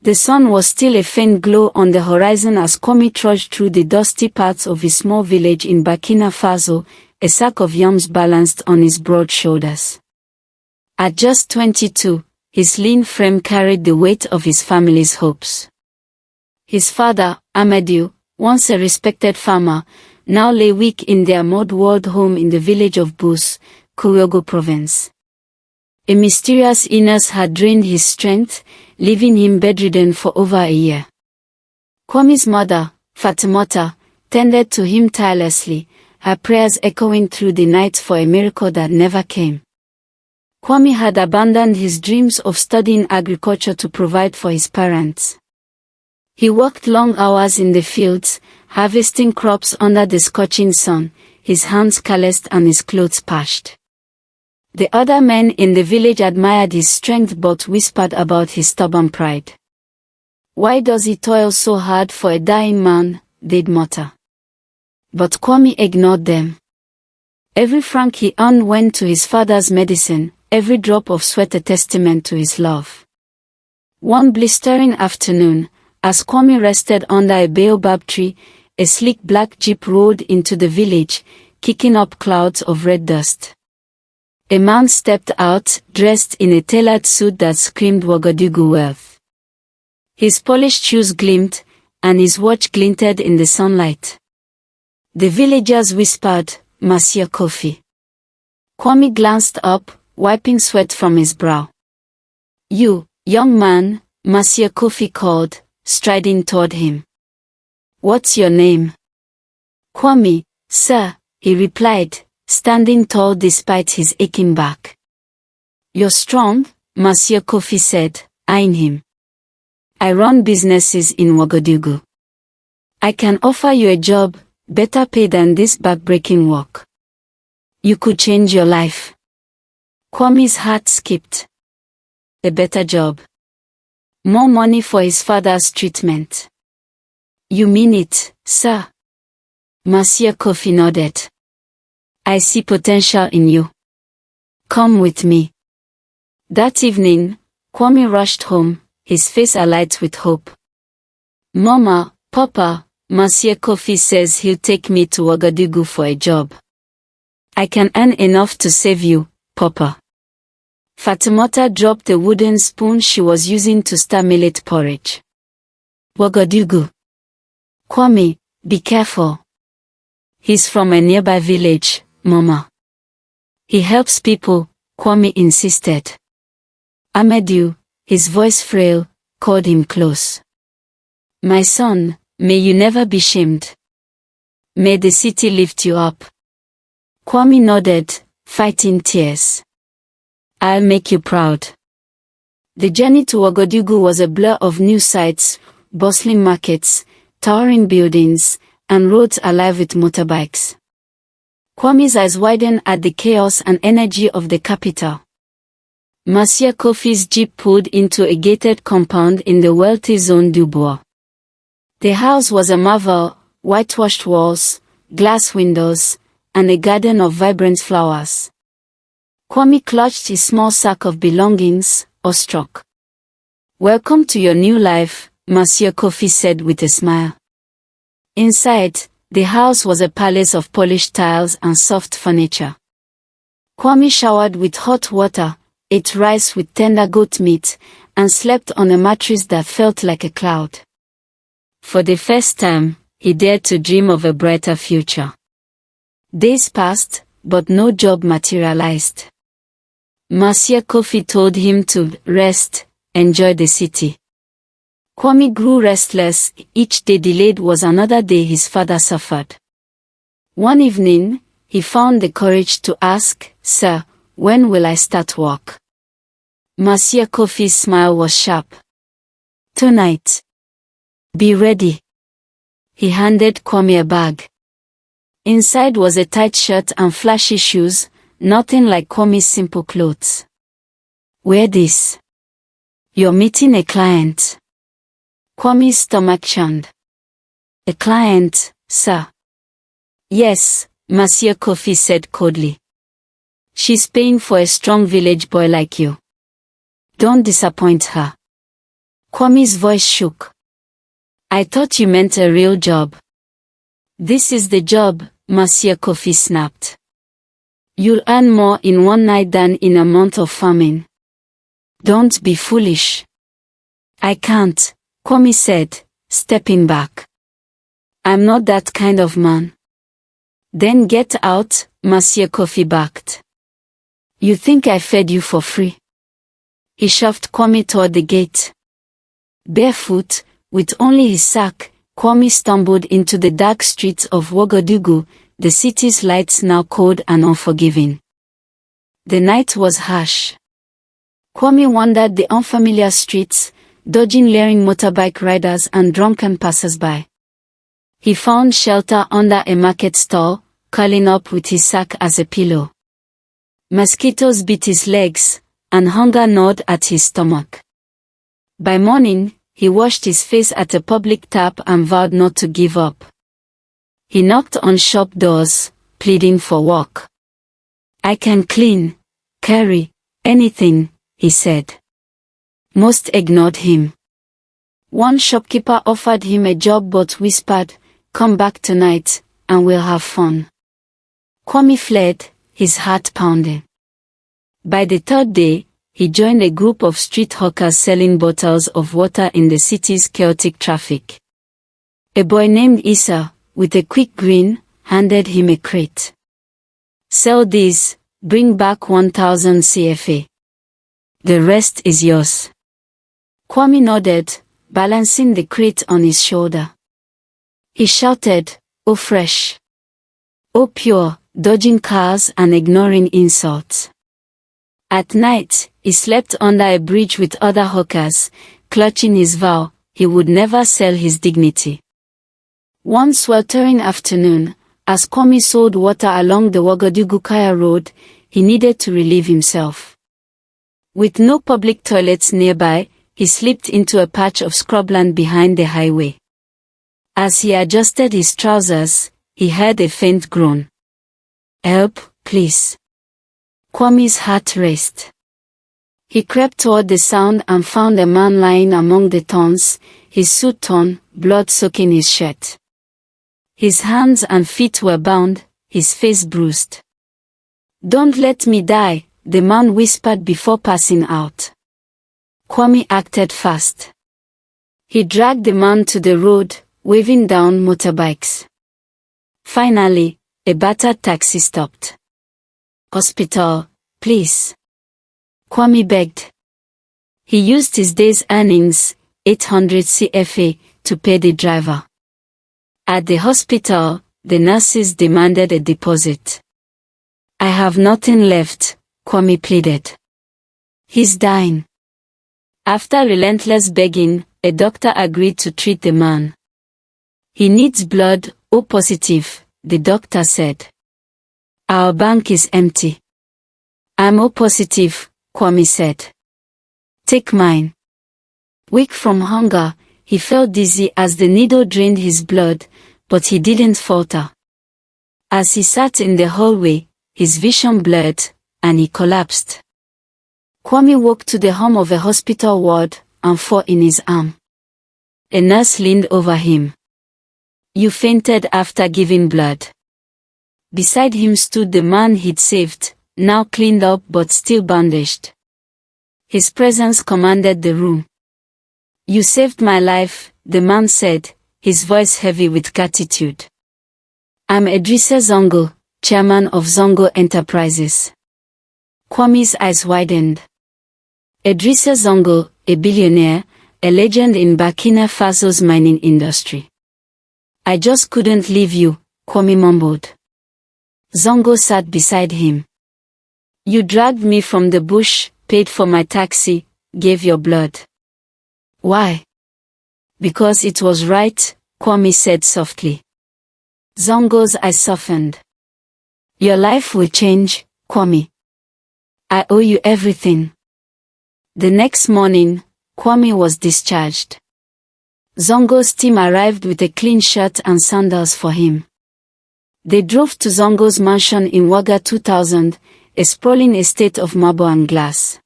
The sun was still a faint glow on the horizon as Kwame trudged through the dusty paths of his small village in Burkina Faso, a sack of yams balanced on his broad shoulders. At just 22, his lean frame carried the weight of his family's hopes. His father, Amadou, once a respected farmer, now lay weak in their mud-walled home in the village of Bous, Kouyogo province. A mysterious illness had drained his strength, leaving him bedridden for over a year. Kwame's mother, Fatimata, tended to him tirelessly, her prayers echoing through the night for a miracle that never came. Kwame had abandoned his dreams of studying agriculture to provide for his parents. He worked long hours in the fields, harvesting crops under the scorching sun, his hands calloused and his clothes patched. The other men in the village admired his strength but whispered about his stubborn pride. "Why does he toil so hard for a dying man?" they'd mutter. But Kwame ignored them. Every franc he earned went to his father's medicine, every drop of sweat a testament to his love. One blistering afternoon, as Kwame rested under a baobab tree, a sleek black jeep rolled into the village, kicking up clouds of red dust. A man stepped out, dressed in a tailored suit that screamed Ouagadougou wealth. His polished shoes gleamed, and his watch glinted in the sunlight. The villagers whispered, "Monsieur Kofi." Kwame glanced up, wiping sweat from his brow. "You, young man," Monsieur Kofi called, striding toward him. "What's your name?" "Kwame, sir," he replied, standing tall despite his aching back. "You're strong," Monsieur Kofi said, eyeing him. "I run businesses in Ouagadougou. I can offer you a job, better pay than this back-breaking work. You could change your life." Kwame's heart skipped. A better job. More money for his father's treatment. "You mean it, sir?" Monsieur Kofi nodded. "I see potential in you. Come with me." That evening, Kwame rushed home, his face alight with hope. "Mama, Papa, Monsieur Kofi says he'll take me to Ouagadougou for a job. I can earn enough to save you, Papa." Fatimata dropped the wooden spoon she was using to stir millet porridge. "Ouagadougou. Kwame, be careful. He's from a nearby village, Mama. He helps people," Kwame insisted. Amadou, his voice frail, called him close. "My son, may you never be shamed. May the city lift you up." Kwame nodded, fighting tears. "I'll make you proud." The journey to Ouagadougou was a blur of new sights, bustling markets, towering buildings, and roads alive with motorbikes. Kwame's eyes widened at the chaos and energy of the capital. Monsieur Kofi's jeep pulled into a gated compound in the wealthy zone du Bois. The house was a marvel, whitewashed walls, glass windows, and a garden of vibrant flowers. Kwame clutched his small sack of belongings, awestruck. "Welcome to your new life," Monsieur Kofi said with a smile. Inside, the house was a palace of polished tiles and soft furniture. Kwame showered with hot water, ate rice with tender goat meat, and slept on a mattress that felt like a cloud. For the first time, he dared to dream of a brighter future. Days passed, but no job materialized. Monsieur Kofi told him to rest, enjoy the city. Kwame grew restless. Each day delayed was another day his father suffered. One evening, he found the courage to ask, "Sir, when will I start work?" Monsieur Kofi's smile was sharp. "Tonight. Be ready." He handed Kwame a bag. Inside was a tight shirt and flashy shoes, nothing like Kwame's simple clothes. "Wear this. You're meeting a client." Kwame's stomach churned. "A client, sir?" "Yes," Monsieur Kofi said coldly. "She's paying for a strong village boy like you. Don't disappoint her." Kwame's voice shook. I thought you meant a real job. This is the job, Monsieur Kofi snapped. You'll earn more in one night than in a month of famine. Don't be foolish. I can't, Kwame said, stepping back. I'm not that kind of man. Then get out, Monsieur Kofi barked. You think I fed you for free? He shoved Kwame toward the gate. Barefoot, with only his sack, Kwame stumbled into the dark streets of Ouagadougou, the city's lights now cold and unforgiving. The night was harsh. Kwame wandered the unfamiliar streets, dodging leering motorbike riders and drunken passers-by. He found shelter under a market stall, curling up with his sack as a pillow. Mosquitoes bit his legs, and hunger gnawed at his stomach. By morning, he washed his face at a public tap and vowed not to give up. He knocked on shop doors, pleading for work. I can clean, carry, anything, he said. Most ignored him. One shopkeeper offered him a job but whispered, come back tonight, and we'll have fun. Kwame fled, his heart pounding. By the third day, he joined a group of street hawkers selling bottles of water in the city's chaotic traffic. A boy named Issa, with a quick grin, handed him a crate. Sell these, bring back 1,000 CFA. The rest is yours. Kwame nodded, balancing the crate on his shoulder. He shouted, "Oh fresh! Oh pure," dodging cars and ignoring insults. At night, he slept under a bridge with other hawkers, clutching his vow, he would never sell his dignity. One sweltering afternoon, as Kwame sold water along the Ouagadougou-Kaya road, he needed to relieve himself. With no public toilets nearby, he slipped into a patch of scrubland behind the highway. As he adjusted his trousers, he heard a faint groan. Help, please. Kwame's heart raced. He crept toward the sound and found a man lying among the thorns, his suit torn, blood soaking his shirt. His hands and feet were bound, his face bruised. Don't let me die, the man whispered before passing out. Kwame acted fast. He dragged the man to the road, waving down motorbikes. Finally, a battered taxi stopped. Hospital, please. Kwame begged. He used his day's earnings, 800 CFA, to pay the driver. At the hospital, the nurses demanded a deposit. I have nothing left, Kwame pleaded. He's dying. After relentless begging, a doctor agreed to treat the man. He needs blood, O positive, the doctor said. Our bank is empty. I'm O positive, Kwame said. Take mine. Weak from hunger, he felt dizzy as the needle drained his blood, but he didn't falter. As he sat in the hallway, his vision blurred, and he collapsed. Kwame walked to the hum of a hospital ward and fell in his arm. A nurse leaned over him. You fainted after giving blood. Beside him stood the man he'd saved, now cleaned up but still bandaged. His presence commanded the room. You saved my life, the man said, his voice heavy with gratitude. I'm Idrissa Zongo, chairman of Zongo Enterprises. Kwame's eyes widened. Idrissa Zongo, a billionaire, a legend in Burkina Faso's mining industry. I just couldn't leave you, Kwame mumbled. Zongo sat beside him. You dragged me from the bush, paid for my taxi, gave your blood. Why? Because it was right, Kwame said softly. Zongo's eyes softened. Your life will change, Kwame. I owe you everything. The next morning, Kwame was discharged. Zongo's team arrived with a clean shirt and sandals for him. They drove to Zongo's mansion in Ouaga 2000, a sprawling estate of marble and glass.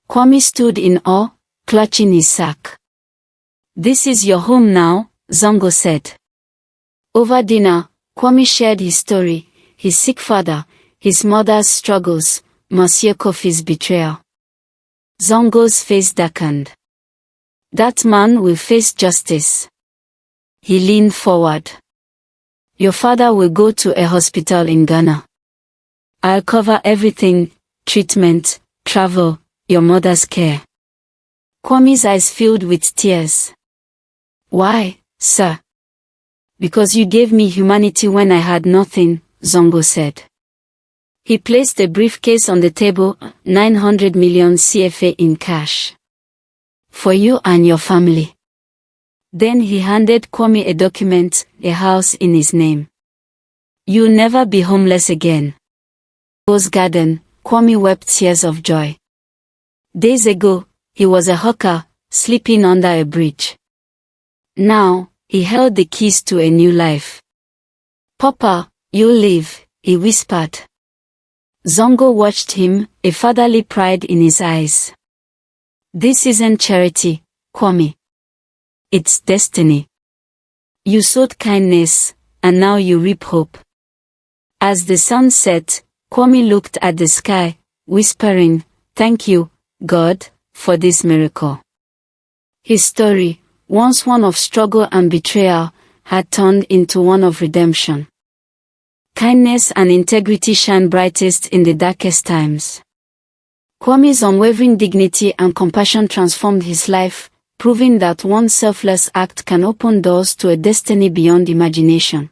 Kwame stood in awe, clutching his sack. "This is your home now," Zongo said. Over dinner, Kwame shared his story, his sick father, his mother's struggles, Monsieur Kofi's betrayal. Zongo's face darkened. "That man will face justice." He leaned forward. "Your father will go to a hospital in Ghana. I'll cover everything, treatment, travel, your mother's care." Kwame's eyes filled with tears. "Why, sir?" "Because you gave me humanity when I had nothing," Zongo said. He placed a briefcase on the table, 900 million CFA in cash. "For you and your family." Then he handed Kwame a document, a house in his name. "You'll never be homeless again." Rose Garden, Kwame wept tears of joy. Days ago, he was a hawker, sleeping under a bridge. Now, he held the keys to a new life. "Papa, you'll live," he whispered. Zongo watched him, a fatherly pride in his eyes. "This isn't charity, Kwame. It's destiny. You sowed kindness, and now you reap hope." As the sun set, Kwame looked at the sky, whispering, "Thank you, God, for this miracle." His story, once one of struggle and betrayal, had turned into one of redemption. Kindness and integrity shine brightest in the darkest times. Kwame's unwavering dignity and compassion transformed his life, proving that one selfless act can open doors to a destiny beyond imagination.